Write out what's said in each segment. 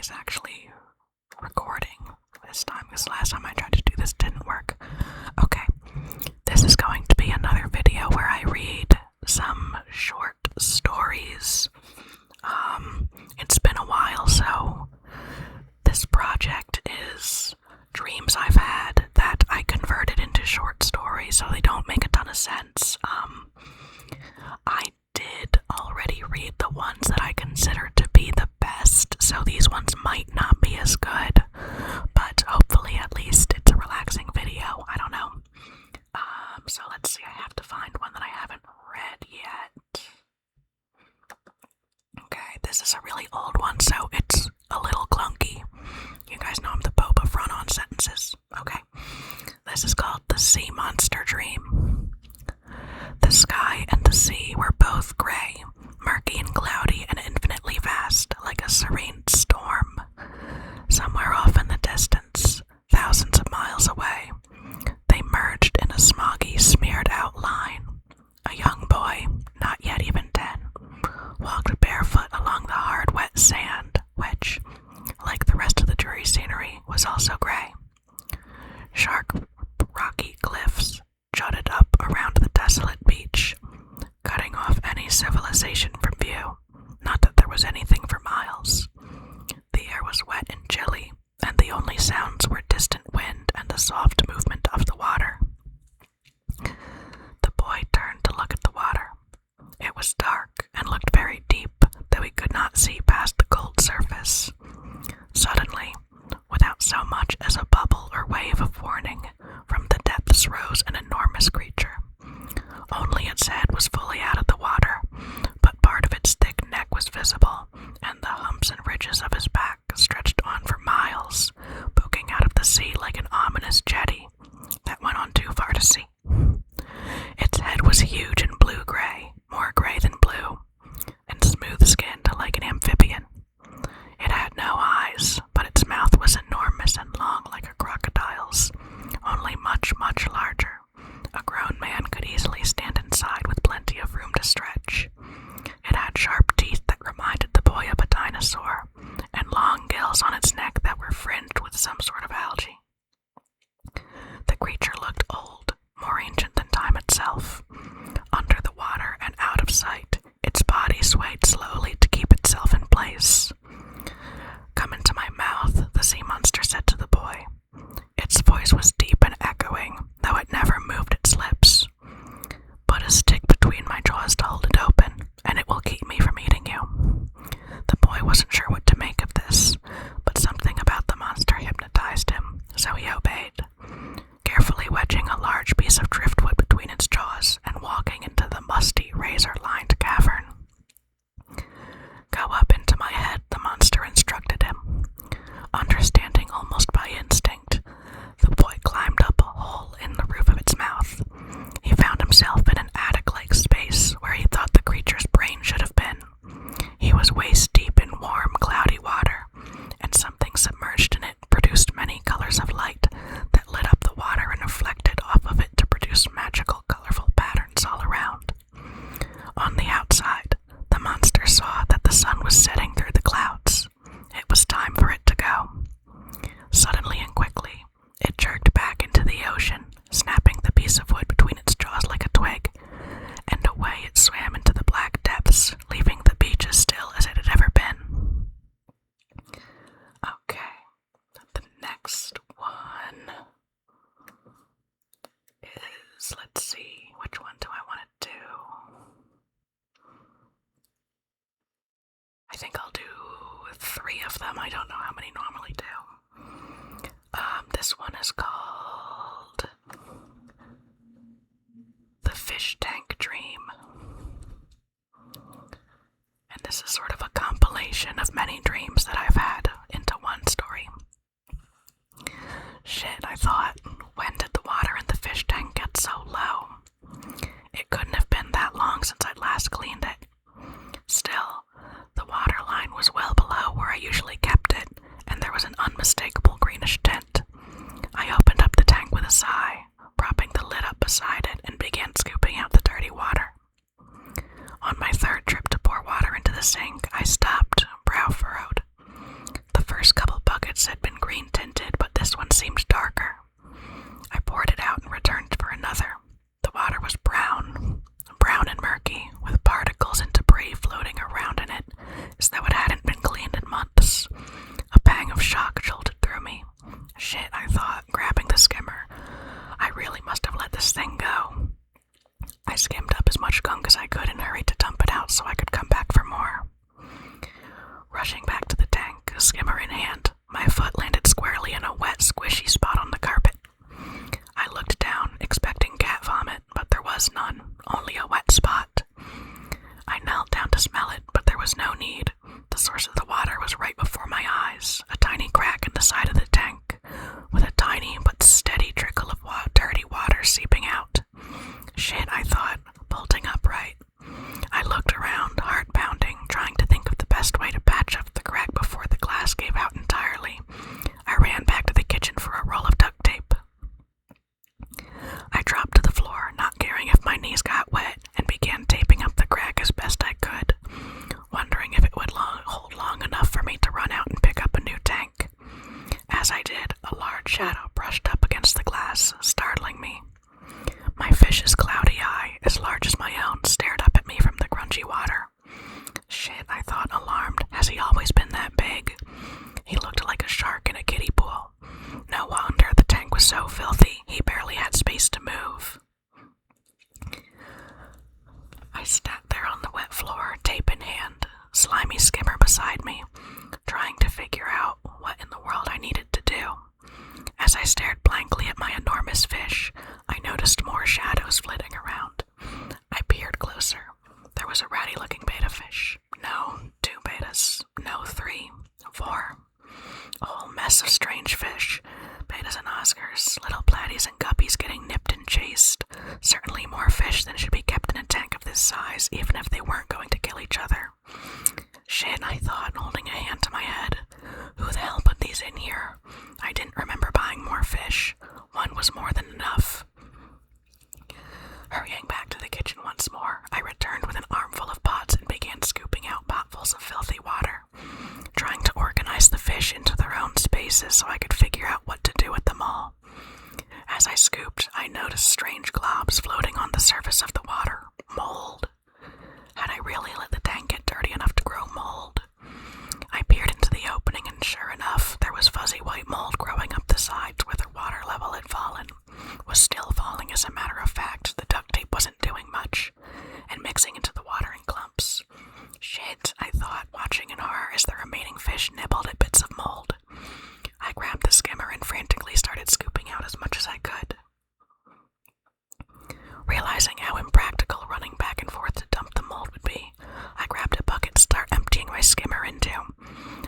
is actually recording this time, because last time I tried to do this didn't work. Okay, this is going to be another video where I read some short stories. It's been a while, so this project is dreams I've had that I converted into short stories, so they don't make a ton of sense. I did already read the ones that I consider to be the best, so these ones might not be as good, but hopefully at least it's a relaxing video. I don't know. So let's see, I have to find one that I haven't read yet. Okay, this is a really old one, so it's a little clunky. You guys know I'm the Pope of run-on sentences. Okay, this is called The Sea Monster Dream. The sky and the sea were both gray, murky and cloudy and infinitely vast, like a serene storm. Somewhere off in the distance, thousands of miles away, they merged in a smoggy, smeared-out line. A young boy, not yet even 10, walked barefoot along the hard, wet sand, which, like the rest of the dreary scenery, was also gray. Sharp, rocky cliffs jutted up around the desolate beach, cutting off any civilization from view. Not that there was anything for miles. The air was wet and chilly, and the only sounds were distant wind and the soft movement of the water. The boy turned to look at the water. It was dark and looked very deep, though he could not see past the cold surface. Suddenly, without so much as a bubble or wave of warning, from the depths rose an enormous creature. Only its head was fully out of the water, but part of its thick neck was visible, and the humps and ridges of his back stretched on for miles, poking out of the sea like an ominous jetty that went on too far to see. Its head was huge and blue-gray, more gray than blue, and smooth-skinned like an amphibian. It had no eyes, but its mouth was enormous and long like a crocodile's, only much, much larger. A grown man could easily stand inside with plenty of room to stretch. It had sharp teeth that reminded the boy of a dinosaur, and long gills on its neck that were fringed with some sort of algae. The creature looked old, more ancient than time itself. Under the water and out of sight, its body swayed slowly to keep itself in place. "Come into my mouth," the sea monster said to the boy. Its voice was deep and echoing, though it never moved its lips. "Put a stick between my jaws to hold it open, and it will keep me from eating you." The boy wasn't sure what to make of this, but something about the monster hypnotized him, so he obeyed, carefully wedging a large piece of driftwood between its jaws and walking into the musty, razor-lined cavern. "Go up into my head," the monster instructed him. Understanding almost by instinct, the boy climbed up a hole in the roof of its mouth. He found himself in an attic-like space where he thought the creature's brain should have been. He was waist-deep in warm, cloudy water, and something submerged in it produced many colors of light that lit up the water and reflected off of it to produce magical, colorful patterns all around. On the outside, the monster saw that the sun was setting through the clouds. It was time for it to go. Suddenly and quickly, it jerked back into the ocean, snapping the piece of wood between its jaws like a twig, and away it swam into the black depths, leaving the beach as still as it had ever been. Okay, the next one is, let's see, which one do I want to do? I think I'll do 3 of them. I don't know how many normally do. This one is called The Fish Tank Dream. And this is sort of a compilation of many dreams that I've had into one story. Shit, I thought, when did the water in the fish tank get so low? It couldn't have been that long since I'd last cleaned it. Still, the water line was well below where I usually kept it, and there was an unmistakable greenish tint. I opened up the tank with a sigh, propping the lid up beside it, and began scooping out the dirty water. On my third trip to pour water into the sink, I stopped, brow furrowed. The first I skimmed up as much gunk as I could and hurried to dump it out so I could come back for more. Rushing back to the tank, skimmer in hand, my foot landed squarely in a wet, squishy spot on the carpet. I looked down, expecting cat vomit, but there was none, only a wet spot. I knelt down to smell it, but there was no need. The source of the water was right before my eyes, a tiny crack in the side of the tank, with a tiny but steady trickle of dirty water seeping out. Shit, I thought, bolting upright. I looked around, heart pounding, trying to think of the best way to patch up the crack before the glass gave out entirely. I ran back to the kitchen for a roll of duct tape. I dropped to the floor, not caring if my knees got wet, and began taping up the crack as best I could, wondering if it would hold long enough for me to run out and pick up a new tank. As I did, a large shadow brushed up against the glass, startling me. My fish's cloudy eye, as large as my own, stared up at me from the grungy water. Shit, I thought, alarmed. Has he always been that big? He looked like a shark in a kiddie pool. No wonder the tank was so filthy, he barely had space to move. I sat there on the wet floor, tape in hand, slimy skimmer beside me, trying to figure out what in the world I needed to do. As I stared blankly at my enormous fish, I noticed more shadows flitting around. I peered closer. There was a ratty-looking betta fish. No, 2 bettas. No, 3. 4. A whole mess of strange fish. Bettas and Oscars, little platties and guppies getting nipped and chased. Certainly more fish than should be kept in a tank of this size, even if they weren't going to kill each other. Shit, I thought, holding a hand to my head. Who the hell put these in here? I didn't remember buying more fish. One was more than enough. Hurrying back to the kitchen once more, I returned with an armful of pots and began scooping out potfuls of filthy water, trying to organize the fish into their own spaces so I could figure out what to do with them all. As I scooped, I noticed strange globs floating on the surface of the water. Mold. Had I really let the tank get dirty enough to grow mold? I peered into the opening, and sure enough, there was fuzzy white mold growing up the sides where the water level had fallen. Was still falling, as a matter of fact. The duct tape wasn't doing much, and mixing into the water in clumps. Shit, I thought, watching in horror as the remaining fish nibbled at bits of mold. I grabbed the skimmer and frantically started scooping out as much as I could. Realizing how impractical running back and forth to dump the mold would be, I grabbed a bucket to start emptying my skimmer into.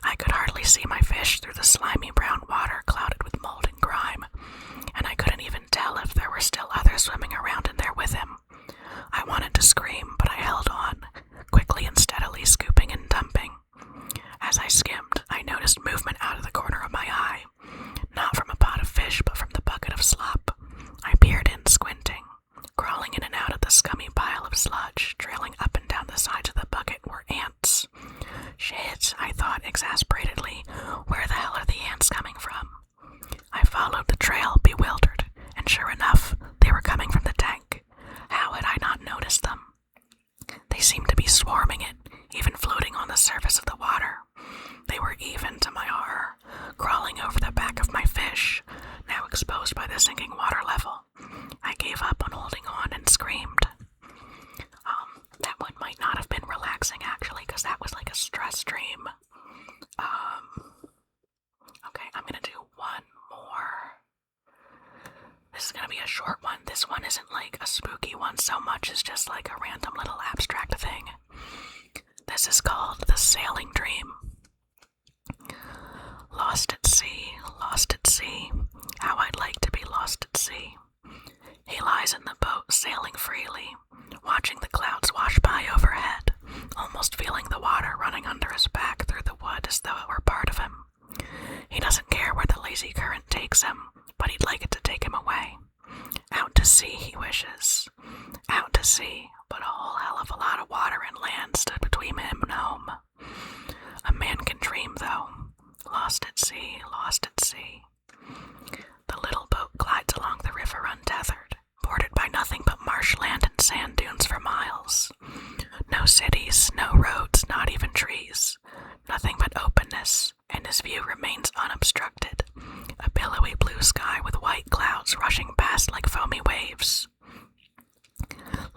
I could hardly see my fish through the slimy brown water clouded with mold and grime, and I couldn't even tell if there were still others swimming around in there with him. I wanted to scream, but I held on, quickly and steadily scooping and dumping. As I skimmed, I noticed movement out of the corner of my eye, not from a pot of fish, but from the bucket of slop. I peered in, squinting. Crawling in and out of the scummy pile of sludge, trailing up and down the sides of the bucket, were ants. Shit, I thought exasperatedly, where the hell are the ants coming from? I followed the trail, bewildered, and sure enough, they were coming from the tank. How had I not noticed them? They seemed to be swarming it, even floating on the surface of the water. They were even, to my horror, crawling over the back of my fish, now exposed by the sinking water level. I gave up on holding on and screamed. That one might not have been relaxing, actually, because that was like a stress dream. Okay, I'm gonna do one more. This is gonna be a short one. This one isn't like a spooky one so much as just like a random little abstract thing. This is called The Sailing Dream. Lost at sea, how I'd like to be lost at sea. He lies in the boat, sailing freely, watching the clouds wash by overhead, almost feeling the water running under his back through the wood as though it were part of him. He doesn't care where the lazy current takes him, but he'd like it to take him away. Out to sea, he wishes. Out to sea, but a whole hell of a lot of water and land stood between him and home. A man can dream, though. Lost at sea, lost at sea. The little boat glides along the river untethered, bordered by nothing but marshland and sand dunes for miles. No cities, no roads, not even trees. Nothing but openness, and his view remains unobstructed. A billowy blue sky with white clouds rushing past like foamy waves.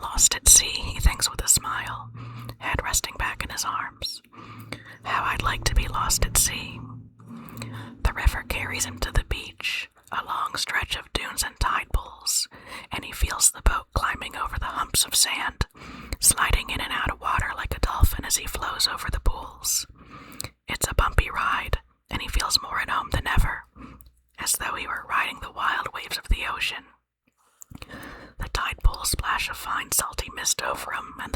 Lost lost at sea, he thinks with a smile, head resting back in his arms. How I'd like to be lost at sea. The river carries him to the beach, a long stretch of dunes and tide pools, and he feels the boat climbing over the humps of sand, sliding in and out of water like a dolphin as he flows over the pools. It's a bumpy ride, and he feels more at home than ever, as though he were riding the wild waves of the ocean. The tide pools splash a fine salty mist over him, and